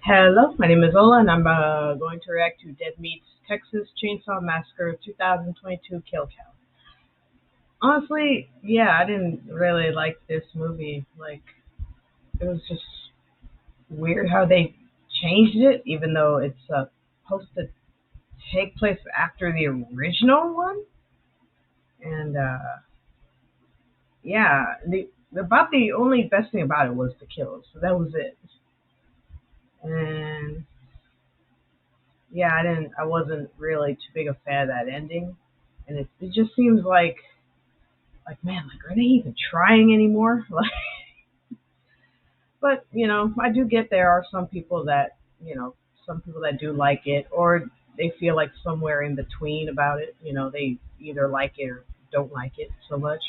Hello, my name is Lola, and I'm going to react to Dead Meat's Texas Chainsaw Massacre 2022 Kill Count. Honestly, yeah, I didn't really like this movie. It was just weird how they changed it, even though it's supposed to take place after the original one. And, yeah, the only best thing about it was the kills. So that was it. And yeah, I wasn't really too big a fan of that ending, and it just seems man, are they even trying anymore? But I do get there are some people that do like it, or they feel like somewhere in between about it. They either like it or don't like it so much.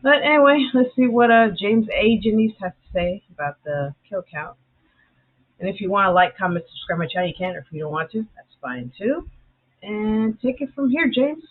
But anyway, let's see what James A. Janice has to say about the kill count. And if you want to like, comment, subscribe my channel, you can. Or if you don't want to, that's fine too. And take it from here, James.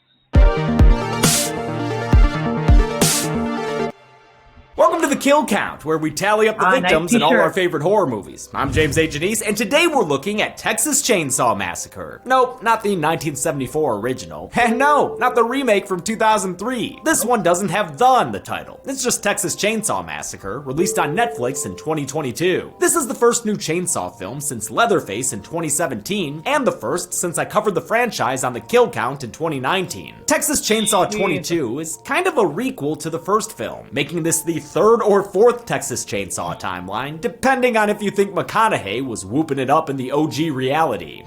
Welcome to the Kill Count, where we tally up the victims nice in all our favorite horror movies. I'm James A. Janice, and today we're looking at Texas Chainsaw Massacre. Nope, not the 1974 original. And no, not the remake from 2003. This one doesn't have "the" in the title. It's just Texas Chainsaw Massacre, released on Netflix in 2022. This is the first new Chainsaw film since Leatherface in 2017, and the first since I covered the franchise on the Kill Count in 2019. Texas Chainsaw 22 is kind of a requel to the first film, making this the third or fourth Texas Chainsaw timeline, depending on if you think McConaughey was whooping it up in the OG reality.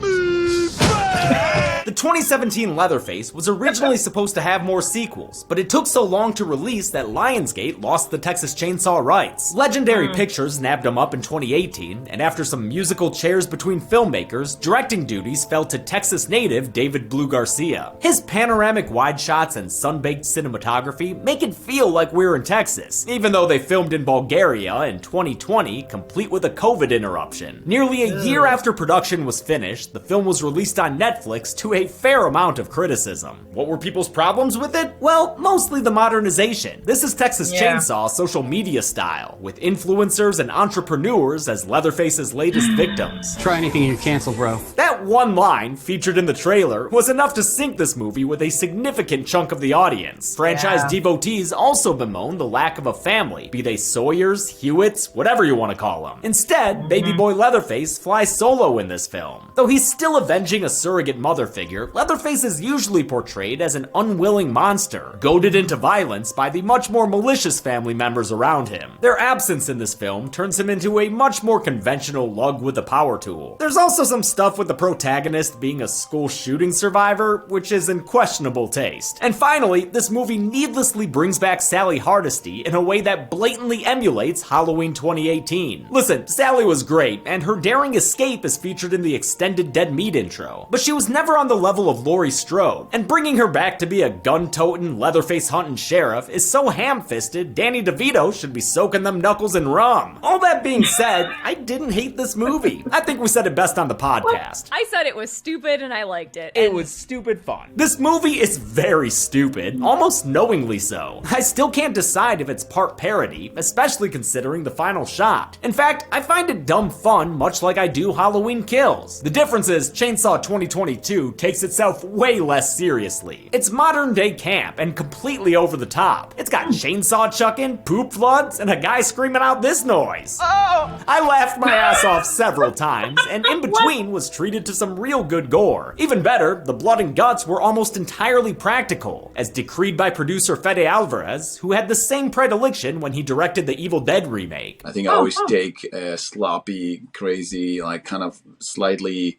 The 2017 Leatherface was originally supposed to have more sequels, but it took so long to release that Lionsgate lost the Texas Chainsaw rights. Legendary Pictures nabbed them up in 2018, and after some musical chairs between filmmakers, directing duties fell to Texas native David Blue Garcia. His panoramic wide shots and sun-baked cinematography make it feel like we're in Texas, even though they filmed in Bulgaria in 2020, complete with a COVID interruption. Nearly a year after production was finished, the film was released on Netflix to a fair amount of criticism. What were people's problems with it? Well, mostly the modernization. This is Texas Chainsaw social media style, with influencers and entrepreneurs as Leatherface's latest victims. Try anything and you're canceled, bro. That one line, featured in the trailer, was enough to sink this movie with a significant chunk of the audience. Franchise devotees also bemoan the lack of a family, be they Sawyers, Hewitts, whatever you want to call them. Instead, baby boy Leatherface flies solo in this film. Though he's still avenging a surrogate mother figure, Leatherface is usually portrayed as an unwilling monster, goaded into violence by the much more malicious family members around him. Their absence in this film turns him into a much more conventional lug with a power tool. There's also some stuff with the protagonist being a school shooting survivor, which is in questionable taste. And finally, this movie needlessly brings back Sally Hardesty in a way that blatantly emulates Halloween 2018. Listen, Sally was great, and her daring escape is featured in the extended Dead Meat intro, but she was never on the level of Laurie Strode, and bringing her back to be a gun-toting, Leatherface-hunting sheriff is so ham-fisted, Danny DeVito should be soaking them knuckles in rum. All that being said, I didn't hate this movie. I think we said it best on the podcast. I said it was stupid and I liked it. It was stupid fun. This movie is very stupid, almost knowingly so. I still can't decide if it's part parody, especially considering the final shot. In fact, I find it dumb fun, much like I do Halloween Kills. The difference is Chainsaw 2022 takes itself way less seriously. It's modern day camp and completely over the top. It's got chainsaw chucking, poop floods, and a guy screaming out this noise. Oh! I laughed my ass off several times, and in between was treated to some real good gore. Even better, the blood and guts were almost entirely practical, as decreed by producer Fede Alvarez, who had the same predilection when he directed the Evil Dead remake. I think I always take sloppy, crazy, kind of slightly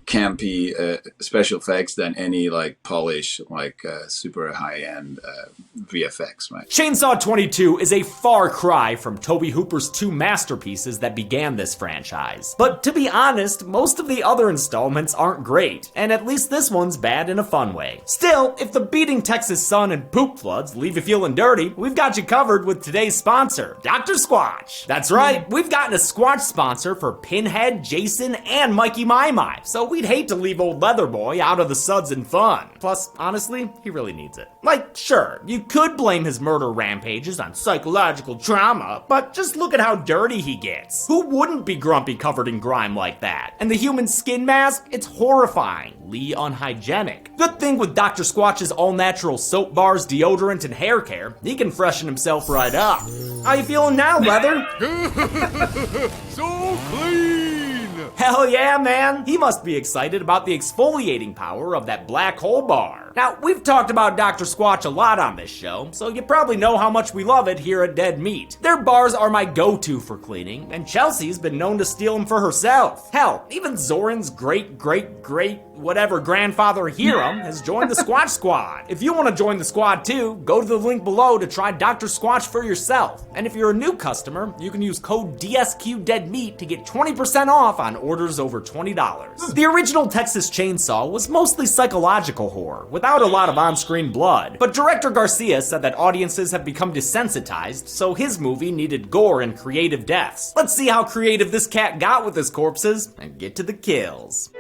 campy special effects than any polish super high-end VFX, right? Chainsaw 22 is a far cry from Tobe Hooper's two masterpieces that began this franchise. But to be honest, most of the other installments aren't great, and at least this one's bad in a fun way. Still, if the beating Texas sun and poop floods leave you feeling dirty, we've got you covered with today's sponsor, Dr. Squatch. That's right, we've gotten a Squatch sponsor for Pinhead, Jason, and Mikey My. So we we'd hate to leave old Leather Boy out of the suds and fun. Plus, honestly, he really needs it. Like, sure, you could blame his murder rampages on psychological trauma, but just look at how dirty he gets. Who wouldn't be grumpy covered in grime like that? And the human skin mask? It's horrifyingly unhygienic. Good thing with Dr. Squatch's all-natural soap bars, deodorant, and hair care, he can freshen himself right up. How you feeling now, Leather? So clean! Hell yeah, man! He must be excited about the exfoliating power of that black hole bar. Now, we've talked about Dr. Squatch a lot on this show, so you probably know how much we love it here at Dead Meat. Their bars are my go-to for cleaning, and Chelsea's been known to steal them for herself. Hell, even Zoran's great-great-great-whatever grandfather Hiram has joined the Squatch Squad. If you want to join the squad too, go to the link below to try Dr. Squatch for yourself. And if you're a new customer, you can use code DSQDeadMeat to get 20% off on orders over $20. The original Texas Chainsaw was mostly psychological horror, without a lot of on-screen blood. But director Garcia said that audiences have become desensitized, so his movie needed gore and creative deaths. Let's see how creative this cat got with his corpses, and get to the kills.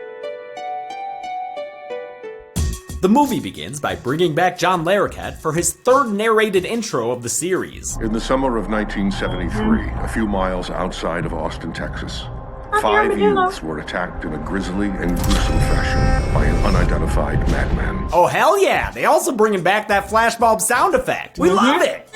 The movie begins by bringing back John Larroquette for his third narrated intro of the series. In the summer of 1973, a few miles outside of Austin, Texas, 5 youths were attacked in a grisly and gruesome fashion by an unidentified madman. Oh hell yeah, they also bringing back that flashbulb sound effect. We love it!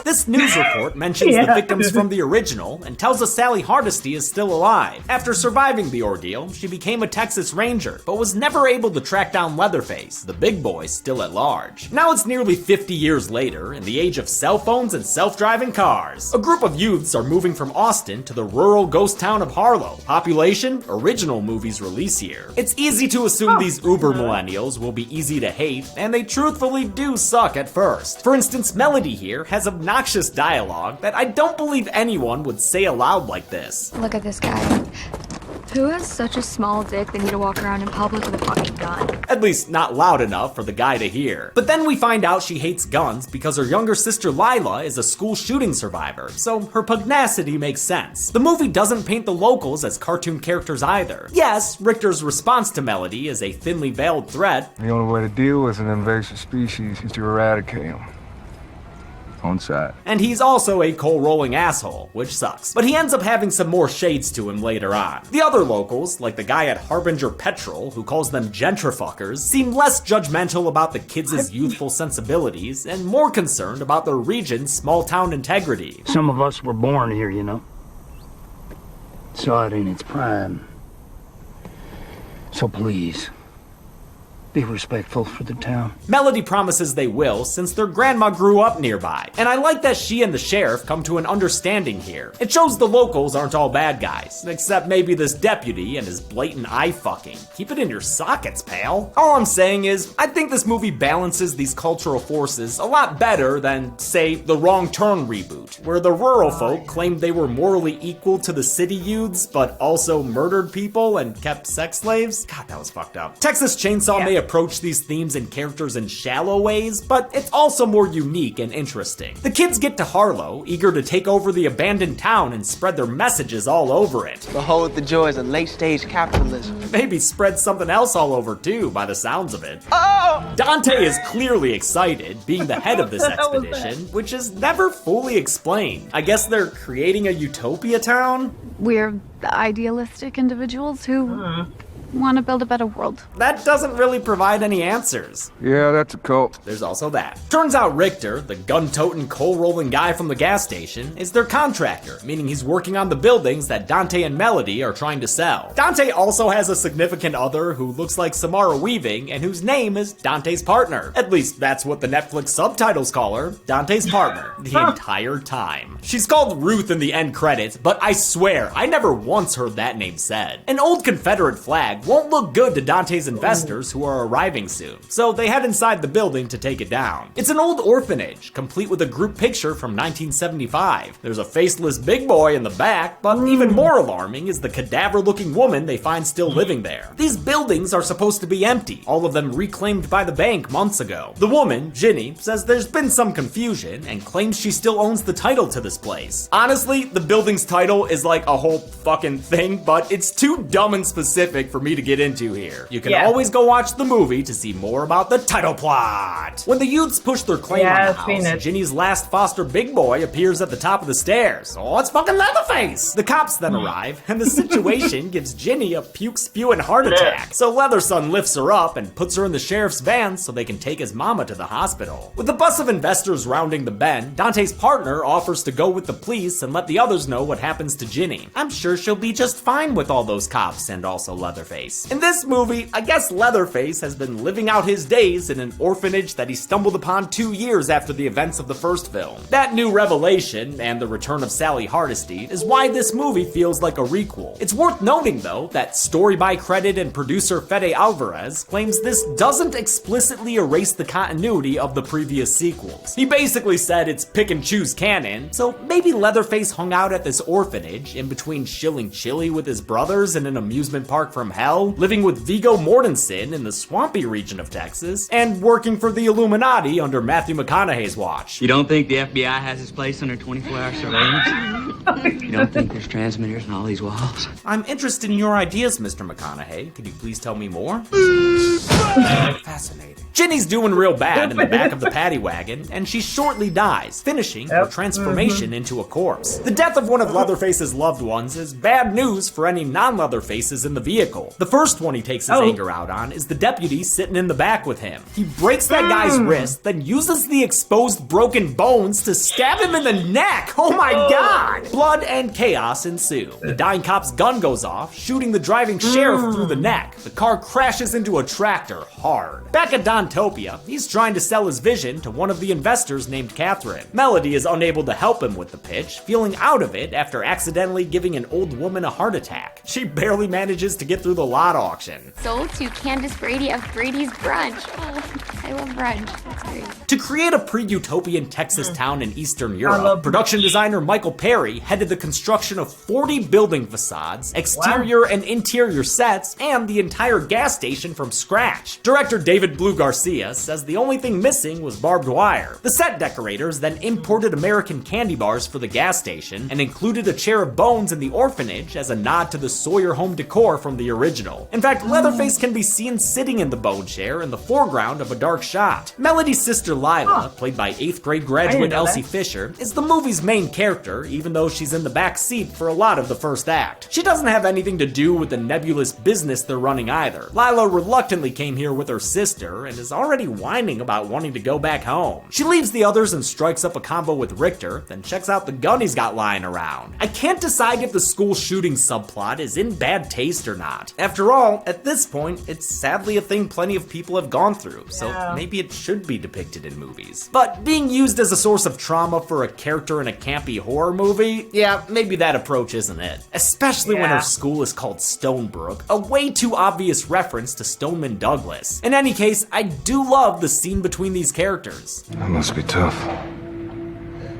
This news report mentions the victims from the original and tells us Sally Hardesty is still alive. After surviving the ordeal, she became a Texas Ranger, but was never able to track down Leatherface, the big boy still at large. Now it's nearly 50 years later, in the age of cell phones and self-driving cars. A group of youths are moving from Austin to the rural ghost town of Harlow. Population? Original movie's release year. It's easy to assume these uber millennials will be easy to hate, and they truthfully do suck at first. For instance, Melody here has obnoxious dialogue that I don't believe anyone would say aloud like this. Look at this guy. Who has such a small dick they need to walk around in public with a fucking gun? At least not loud enough for the guy to hear. But then we find out she hates guns because her younger sister Lila is a school shooting survivor, so her pugnacity makes sense. The movie doesn't paint the locals as cartoon characters either. Yes, Richter's response to Melody is a thinly veiled threat. The only way to deal with an invasive species is to eradicate them. On side. And he's also a coal-rolling asshole, which sucks. But he ends up having some more shades to him later on. The other locals, like the guy at Harbinger Petrol, who calls them gentrifuckers, seem less judgmental about the kids' youthful sensibilities and more concerned about the region's small-town integrity. Some of us were born here, you know. Saw it in its prime. So please, be respectful for the town. Melody promises they will, since their grandma grew up nearby. And I like that she and the sheriff come to an understanding here. It shows the locals aren't all bad guys, except maybe this deputy and his blatant eye fucking. Keep it in your sockets, pal. All I'm saying is, I think this movie balances these cultural forces a lot better than, say, the Wrong Turn reboot, where the rural folk claimed they were morally equal to the city youths, but also murdered people and kept sex slaves. God, that was fucked up. Texas Chainsaw may approach these themes and characters in shallow ways, but it's also more unique and interesting. The kids get to Harlow, eager to take over the abandoned town and spread their messages all over it. Behold the joys of late-stage capitalism. Maybe spread something else all over too, by the sounds of it. Oh! Dante is clearly excited, being the head of this expedition, which is never fully explained. I guess they're creating a utopia town? We're idealistic individuals who want to build a better world. That doesn't really provide any answers. Yeah, that's a cult. There's also that. Turns out Richter, the gun-toting, coal-rolling guy from the gas station, is their contractor, meaning he's working on the buildings that Dante and Melody are trying to sell. Dante also has a significant other who looks like Samara Weaving and whose name is Dante's partner. At least that's what the Netflix subtitles call her, Dante's partner, the entire time. She's called Ruth in the end credits, but I swear, I never once heard that name said. An old Confederate flag won't look good to Dante's investors who are arriving soon, so they head inside the building to take it down. It's an old orphanage, complete with a group picture from 1975. There's a faceless big boy in the back, but even more alarming is the cadaver-looking woman they find still living there. These buildings are supposed to be empty, all of them reclaimed by the bank months ago. The woman, Ginny, says there's been some confusion and claims she still owns the title to this place. Honestly, the building's title is like a whole fucking thing, but it's too dumb and specific for me to get into here. You can Yeah. always go watch the movie to see more about the title plot. When the youths push their claim Yeah, on I've seen the house, it. Ginny's last foster big boy appears at the top of the stairs. Oh, it's fucking Leatherface! The cops then arrive, and the situation gives Ginny a puke-spewing heart attack. So Leatherson lifts her up and puts her in the sheriff's van so they can take his mama to the hospital. With the bus of investors rounding the bend, Dante's partner offers to go with the police and let the others know what happens to Ginny. I'm sure she'll be just fine with all those cops and also Leatherface. In this movie, I guess Leatherface has been living out his days in an orphanage that he stumbled upon 2 years after the events of the first film. That new revelation, and the return of Sally Hardesty, is why this movie feels like a requel. It's worth noting, though, that story by credit and producer Fede Alvarez claims this doesn't explicitly erase the continuity of the previous sequels. He basically said it's pick and choose canon, so maybe Leatherface hung out at this orphanage in between shilling chili with his brothers in an amusement park from hell, living with Viggo Mortensen in the swampy region of Texas, and working for the Illuminati under Matthew McConaughey's watch. You don't think the FBI has its place under 24-hour surveillance? You don't think there's transmitters in all these walls? I'm interested in your ideas, Mr. McConaughey. Could you please tell me more? Fascinating. Ginny's doing real bad in the back of the paddy wagon, and she shortly dies, finishing her transformation into a corpse. The death of one of Leatherface's loved ones is bad news for any non-Leatherfaces in the vehicle. The first one he takes his anger out on is the deputy sitting in the back with him. He breaks that guy's wrist, then uses the exposed broken bones to stab him in the neck. Oh my god! Blood and chaos ensue. The dying cop's gun goes off, shooting the driving sheriff through the neck. The car crashes into a tractor hard. Back at Dontopia, he's trying to sell his vision to one of the investors named Catherine. Melody is unable to help him with the pitch, feeling out of it after accidentally giving an old woman a heart attack. She barely manages to get through the lot auction. Sold to Candace Brady of Brady's Brunch. Oh, I love brunch. That's great. To create a pre-utopian Texas town in Eastern Europe, production designer Michael Perry headed the construction of 40 building facades, exterior and interior sets, and the entire gas station from scratch. Director David Blue Garcia says the only thing missing was barbed wire. The set decorators then imported American candy bars for the gas station and included a chair of bones in the orphanage as a nod to the Sawyer home decor from the original. In fact, Leatherface can be seen sitting in the bone chair in the foreground of a dark shot. Melody's sister Lila, played by 8th grade graduate Elsie Fisher, is the movie's main character, even though she's in the back seat for a lot of the first act. She doesn't have anything to do with the nebulous business they're running either. Lila reluctantly came here with her sister and is already whining about wanting to go back home. She leaves the others and strikes up a combo with Richter, then checks out the gun he's got lying around. I can't decide if the school shooting subplot is in bad taste or not. After all, at this point, it's sadly a thing plenty of people have gone through, so maybe it should be depicted in movies. But being used as a source of trauma for a character in a campy horror movie, yeah, maybe that approach isn't it. Especially when her school is called Stonebrook, a way too obvious reference to Stoneman Douglas. In any case, I do love the scene between these characters. That must be tough.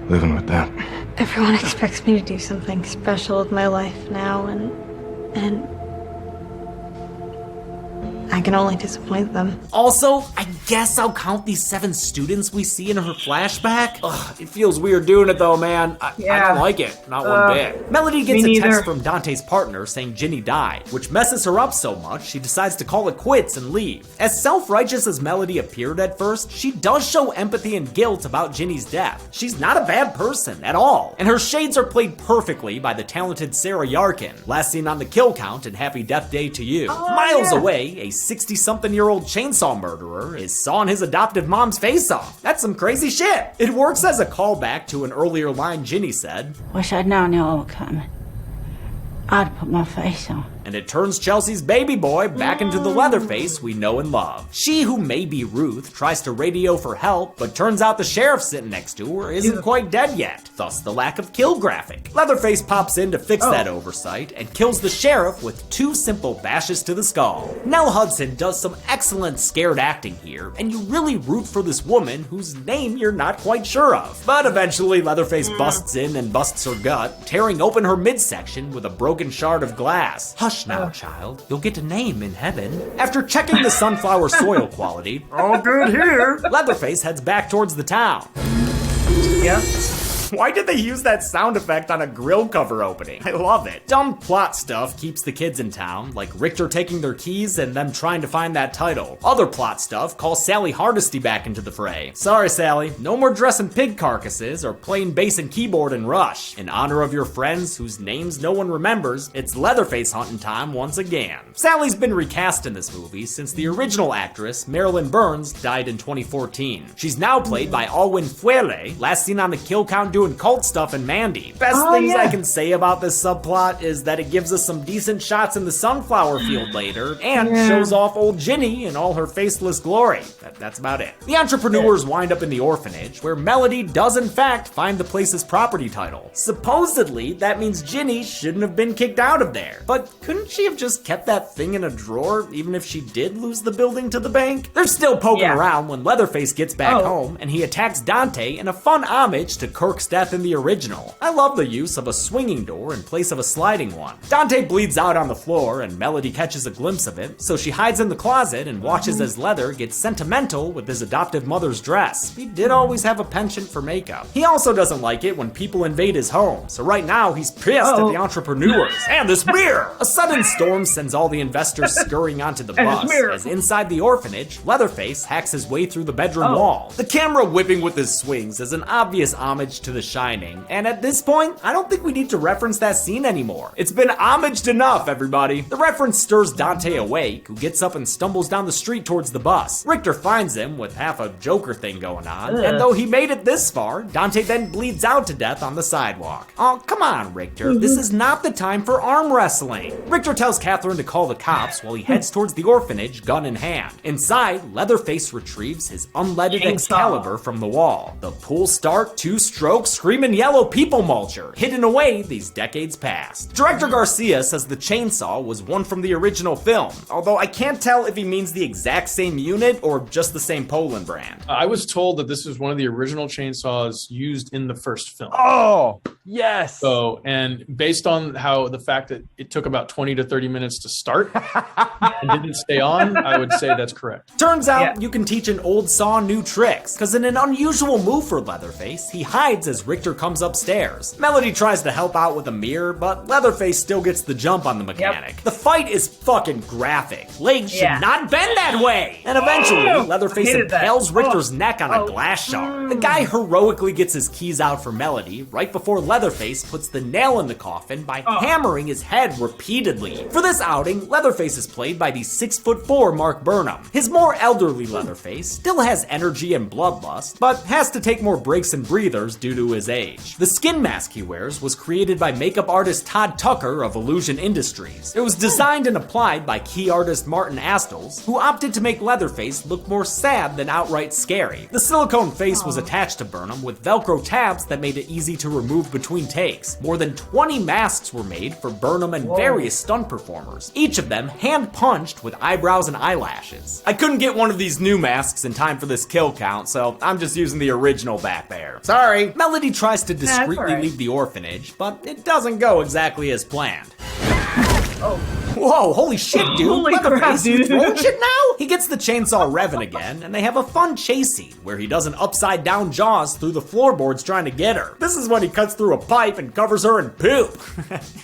Living with that. Everyone expects me to do something special with my life now, and I can only disappoint them. Also, I guess I'll count these 7 students we see in her flashback. Ugh, it feels weird doing it though, man. I don't like it, not one bit. Melody gets a text from Dante's partner saying Ginny died, which messes her up so much she decides to call it quits and leave. As self-righteous as Melody appeared at first, she does show empathy and guilt about Ginny's death. She's not a bad person at all, and her shades are played perfectly by the talented Sarah Yarkin, last seen on the kill count in Happy Death Day to You. Miles away, a 60-something-year-old chainsaw murderer is sawing his adoptive mom's face off. That's some crazy shit. It works as a callback to an earlier line Ginny said, "Wish I'd known y'all were coming. I'd put my face on." And it turns Chelsea's baby boy back into the Leatherface we know and love. She, who may be Ruth, tries to radio for help, but turns out the sheriff sitting next to her isn't quite dead yet, thus the lack of kill graphic. Leatherface pops in to fix that oversight and kills the sheriff with 2 simple bashes to the skull. Nell Hudson does some excellent scared acting here, and you really root for this woman whose name you're not quite sure of. But eventually Leatherface busts in and busts her gut, tearing open her midsection with a broken shard of glass. Hush now, child. You'll get a name in heaven. After checking the sunflower soil quality, all good here, Leatherface heads back towards the town. Why did they use that sound effect on a grill cover opening? I love it. Dumb plot stuff keeps the kids in town, like Richter taking their keys and them trying to find that title. Other plot stuff calls Sally Hardesty back into the fray. Sorry, Sally, no more dressing pig carcasses or playing bass and keyboard in Rush. In honor of your friends whose names no one remembers, it's Leatherface hunting time once again. Sally's been recast in this movie since the original actress, Marilyn Burns, died in 2014. She's now played by Alwyn Fuele, last seen on the kill count doing cult stuff in Mandy. Best things I can say about this subplot is that it gives us some decent shots in the sunflower field later, and shows off old Ginny in all her faceless glory. That's about it. The entrepreneurs wind up in the orphanage, where Melody does in fact find the place's property title. Supposedly, that means Ginny shouldn't have been kicked out of there. But couldn't she have just kept that thing in a drawer, even if she did lose the building to the bank? They're still poking around when Leatherface gets back home, and he attacks Dante in a fun homage to Kirk's death in the original. I love the use of a swinging door in place of a sliding one. Dante bleeds out on the floor, and Melody catches a glimpse of it, so she hides in the closet and watches as Leather gets sentimental with his adoptive mother's dress. He did always have a penchant for makeup. He also doesn't like it when people invade his home, so right now he's pissed at the entrepreneurs. And this mirror! A sudden storm sends all the investors scurrying onto the bus, as inside the orphanage, Leatherface hacks his way through the bedroom wall. The camera whipping with his swings is an obvious homage to The Shining, and at this point, I don't think we need to reference that scene anymore. It's been homaged enough, everybody. The reference stirs Dante awake, who gets up and stumbles down the street towards the bus. Richter finds him with half a Joker thing going on, and though he made it this far, Dante then bleeds out to death on the sidewalk. Oh, come on, Richter. This is not the time for arm wrestling. Richter tells Catherine to call the cops while he heads towards the orphanage, gun in hand. Inside, Leatherface retrieves his unleaded Excalibur from the wall. The pull start, two-stroke, screaming yellow people mulcher, hidden away these decades past. Director Garcia says the chainsaw was one from the original film, although I can't tell if he means the exact same unit or just the same Poland brand. I was told that this was one of the original chainsaws used in the first film. Oh, yes. So, and based on how the fact that it took about 20 to 30 minutes to start and didn't stay on, I would say that's correct. Turns out you can teach an old saw new tricks, because in an unusual move for Leatherface, he hides as Richter comes upstairs. Melody tries to help out with a mirror, but Leatherface still gets the jump on the mechanic. The fight is fucking graphic. Legs should not bend that way! And eventually, Leatherface impales Richter's neck on a glass shard. The guy heroically gets his keys out for Melody right before Leatherface puts the nail in the coffin by hammering his head repeatedly. For this outing, Leatherface is played by the 6'4" Mark Burnham. His more elderly Leatherface still has energy and bloodlust, but has to take more breaks and breathers due to his age. The skin mask he wears was created by makeup artist Todd Tucker of Illusion Industries. It was designed and applied by key artist Martin Astles, who opted to make Leatherface look more sad than outright scary. The silicone face was attached to Burnham with Velcro tabs that made it easy to remove between takes. More than 20 masks were made for Burnham and various stunt performers, each of them hand-punched with eyebrows and eyelashes. I couldn't get one of these new masks in time for this kill count, so I'm just using the original back there. Sorry. Melody tries to discreetly leave the orphanage, but it doesn't go exactly as planned. Whoa, holy shit, dude. Holy Leatherface, crap, dude. you throwing shit now? He gets the chainsaw revving again, and they have a fun chase scene where he does an upside down Jaws through the floorboards trying to get her. This is when he cuts through a pipe and covers her in poop.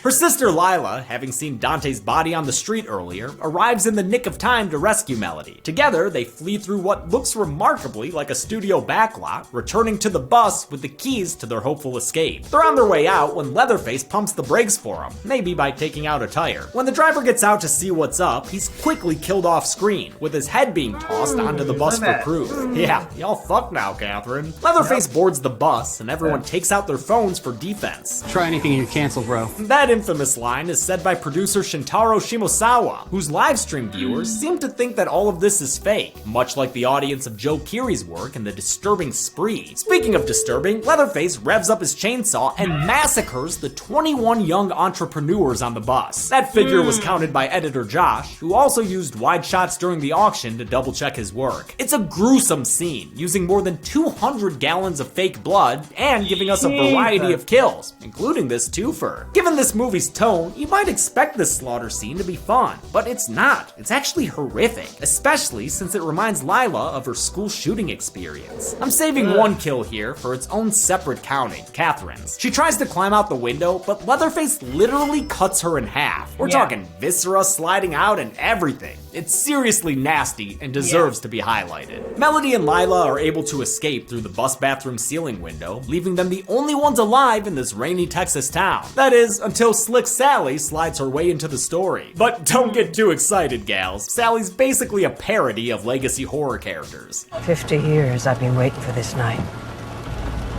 Her sister Lila, having seen Dante's body on the street earlier, arrives in the nick of time to rescue Melody. Together, they flee through what looks remarkably like a studio backlot, returning to the bus with the keys to their hopeful escape. They're on their way out when Leatherface pumps the brakes for them, maybe by taking out a tire. When the driver gets out to see what's up, he's quickly killed off screen, with his head being tossed onto the bus for proof. Yeah, y'all fucked now, Catherine. Leatherface boards the bus, and everyone takes out their phones for defense. Try anything and you're canceled, bro. That infamous line is said by producer Shintaro Shimosawa, whose live stream viewers seem to think that all of this is fake, much like the audience of Joe Keery's work in The Disturbing Spree. Speaking of disturbing, Leatherface revs up his chainsaw and massacres the 21 young entrepreneurs on the bus. That That figure was counted by editor Josh, who also used wide shots during the auction to double check his work. It's a gruesome scene, using more than 200 gallons of fake blood and giving us a variety of kills, including this twofer. Given this movie's tone, you might expect this slaughter scene to be fun, but it's not. It's actually horrific, especially since it reminds Lila of her school shooting experience. I'm saving one kill here for its own separate counting, Catherine's. She tries to climb out the window, but Leatherface literally cuts her in half. We're talking viscera sliding out and everything. It's seriously nasty and deserves to be highlighted. Melody and Lila are able to escape through the bus bathroom ceiling window, leaving them the only ones alive in this rainy Texas town. That is, until Slick Sally slides her way into the story. But don't get too excited, gals. Sally's basically a parody of legacy horror characters. 50 years I've been waiting for this night,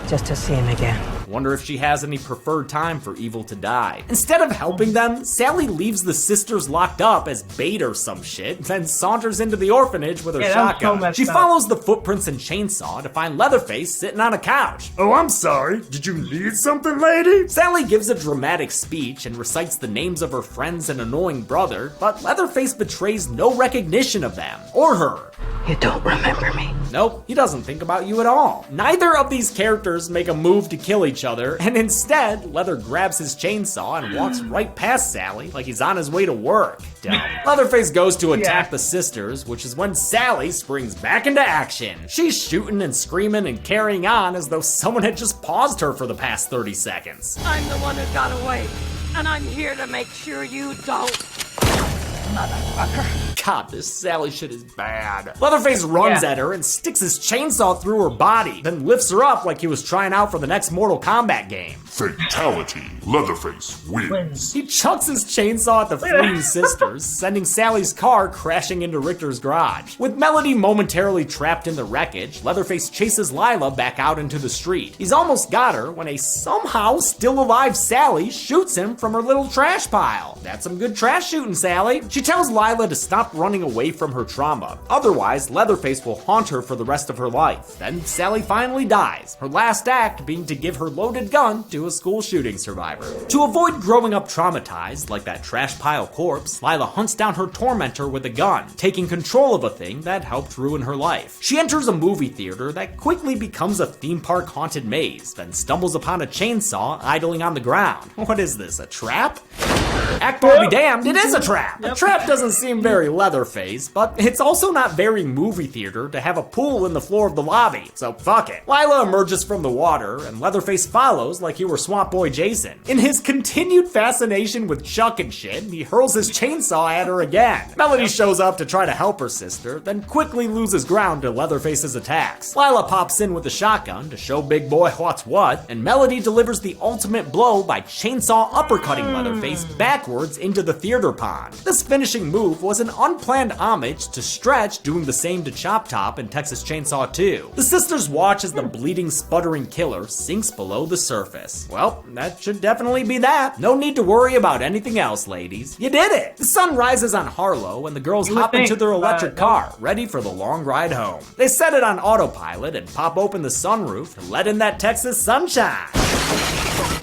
just to see him again. Wonder if she has any preferred time for evil to die. Instead of helping them, Sally leaves the sisters locked up as bait or some shit, then saunters into the orphanage with her shotgun. She follows the footprints and chainsaw to find Leatherface sitting on a couch. Oh, I'm sorry. Did you need something, lady? Sally gives a dramatic speech and recites the names of her friends and annoying brother, but Leatherface betrays no recognition of them or her. You don't remember me? Nope, he doesn't think about you at all. Neither of these characters make a move to kill each other, and instead, Leather grabs his chainsaw and walks right past Sally like he's on his way to work. Dumb. Leatherface goes to attack the sisters, which is when Sally springs back into action. She's shooting and screaming and carrying on as though someone had just paused her for the past 30 seconds. I'm the one who got away, and I'm here to make sure you don't. Motherfucker. God, this Sally shit is bad. Leatherface runs at her and sticks his chainsaw through her body, then lifts her up like he was trying out for the next Mortal Kombat game. Fatality. Leatherface wins. He chucks his chainsaw at the fleeing sisters, sending Sally's car crashing into Richter's garage. With Melody momentarily trapped in the wreckage, Leatherface chases Lila back out into the street. He's almost got her when a somehow still alive Sally shoots him from her little trash pile. That's some good trash shooting, Sally. She tells Lila to stop running away from her trauma. Otherwise, Leatherface will haunt her for the rest of her life. Then Sally finally dies, her last act being to give her loaded gun to a school shooting survivor. To avoid growing up traumatized like that trash pile corpse, Lila hunts down her tormentor with a gun, taking control of a thing that helped ruin her life. She enters a movie theater that quickly becomes a theme park haunted maze, then stumbles upon a chainsaw idling on the ground. What is this, a trap? Akbar be damned, it is a trap! A trap doesn't seem very Leatherface, but it's also not very movie theater to have a pool in the floor of the lobby, so fuck it. Lila emerges from the water, and Leatherface follows like he were Swamp Boy Jason. In his continued fascination with Chuck and shit, he hurls his chainsaw at her again. Melody shows up to try to help her sister, then quickly loses ground to Leatherface's attacks. Lila pops in with a shotgun to show Big Boy what's what, and Melody delivers the ultimate blow by chainsaw uppercutting Leatherface backwards into the theater pond. This finishing move was an unplanned homage to Stretch doing the same to Chop Top in Texas Chainsaw 2. The sisters watch as the bleeding, sputtering killer sinks below the surface. Well, that should definitely be that. No need to worry about anything else, ladies. You did it! The sun rises on Harlow and the girls hop into their electric car, ready for the long ride home. They set it on autopilot and pop open the sunroof to let in that Texas sunshine.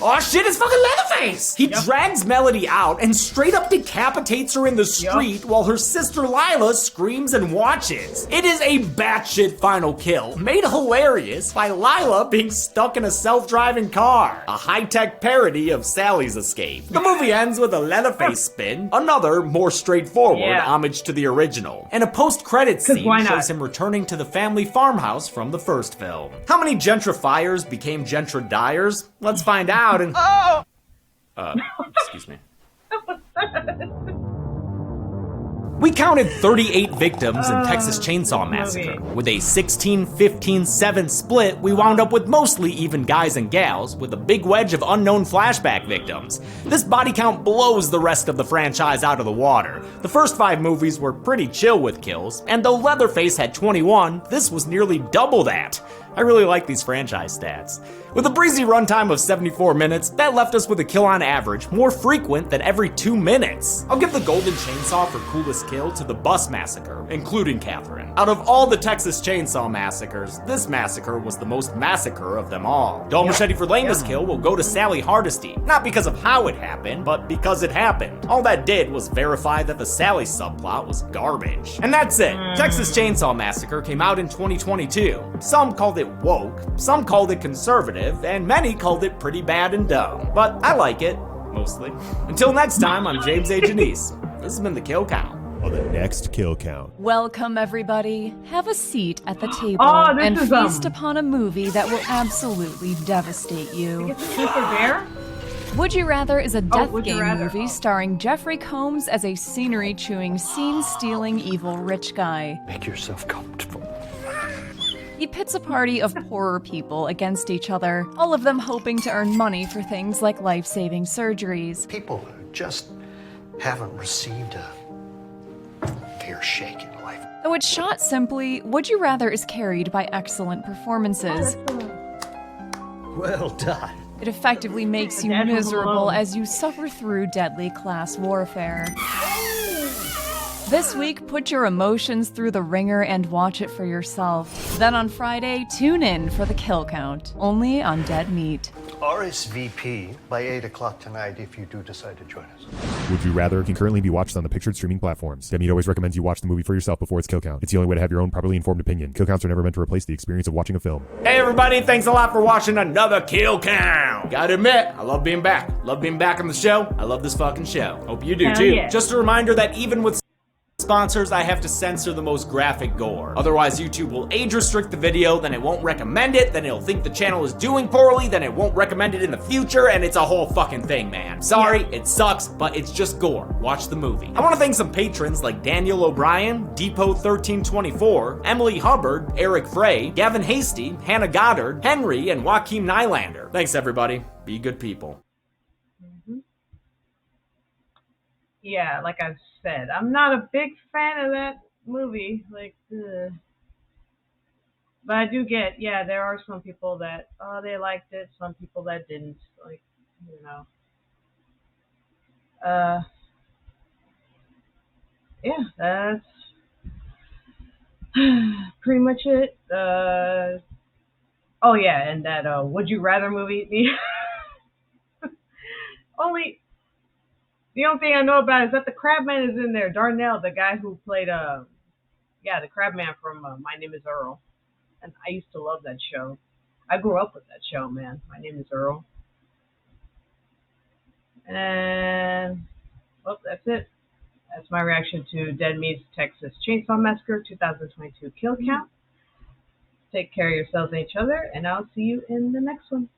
Oh shit, it's fucking Leatherface! He drags Melody out and straight up decapitates her in the street while her sister Lila screams and watches. It is a batshit final kill, made hilarious by Lila being stuck in a self-driving car. A high-tech parody of Sally's escape. The movie ends with a Leatherface spin, another more straightforward homage to the original, and a post-credits scene shows him returning to the family farmhouse from the first film. How many gentrifiers became gentridiers? Let's find out and... excuse me. We counted 38 victims in Texas Chainsaw Massacre. With a 16-15-7 split, we wound up with mostly even guys and gals, with a big wedge of unknown flashback victims. This body count blows the rest of the franchise out of the water. The first 5 movies were pretty chill with kills, and though Leatherface had 21, this was nearly double that. I really like these franchise stats. With a breezy runtime of 74 minutes, that left us with a kill on average more frequent than every 2 minutes. I'll give the Golden Chainsaw for coolest kill to the Bus Massacre, including Catherine. Out of all the Texas Chainsaw Massacres, this massacre was the most massacre of them all. Dull Machete for lamest kill will go to Sally Hardesty, not because of how it happened, but because it happened. All that did was verify that the Sally subplot was garbage. And that's it. Texas Chainsaw Massacre came out in 2022. Some called it woke, some called it conservative, and many called it pretty bad and dumb. But I like it, mostly. Until next time, I'm James A. Janice. This has been The Kill Count. On the next Kill Count. Welcome, everybody. Have a seat at the table and is, feast upon a movie that will absolutely devastate you. Would You Rather is a death game movie starring Jeffrey Combs as a scenery-chewing, scene-stealing evil rich guy. Make yourself comfortable. He pits a party of poorer people against each other, all of them hoping to earn money for things like life-saving surgeries. People who just haven't received a fair shake in life. Though it's shot simply, Would You Rather is carried by excellent performances. Well done. It effectively makes you miserable as you suffer through deadly class warfare. This week, put your emotions through the ringer and watch it for yourself. Then on Friday, tune in for The Kill Count, only on Dead Meat. RSVP by 8 o'clock tonight if you do decide to join us. Would You Rather can currently be watched on the pictured streaming platforms. Demi always recommends you watch the movie for yourself before its kill count. It's the only way to have your own properly informed opinion. Kill counts are never meant to replace the experience of watching a film. Hey everybody, thanks a lot for watching another Kill Count. Gotta admit, I love being back. Love being back on the show. I love this fucking show. Hope you do Hell too. yeah. Just a reminder that even with sponsors, I have to censor the most graphic gore. Otherwise, YouTube will age restrict the video, then it won't recommend it, then it'll think the channel is doing poorly, then it won't recommend it in the future, and it's a whole fucking thing, man. Sorry, it sucks, but it's just gore. Watch the movie. I want to thank some patrons like Daniel O'Brien, Depot1324, Emily Hubbard, Eric Frey, Gavin Hasty, Hannah Goddard, Henry, and Joaquin Nylander. Thanks, everybody. Be good people. Yeah, like I've said, I'm not a big fan of that movie. Like, but I do get, yeah, there are some people that they liked it, some people that didn't. Like, you know, yeah, that's pretty much it. Oh yeah, and that Would You Rather movie. The only thing I know about is that the Crabman is in there. Darnell, the guy who played, the Crabman from My Name is Earl. And I used to love that show. I grew up with that show, man. My Name is Earl. And, well, that's it. That's my reaction to Dead Meat's Texas Chainsaw Massacre 2022 Kill Count. Take care of yourselves and each other, and I'll see you in the next one.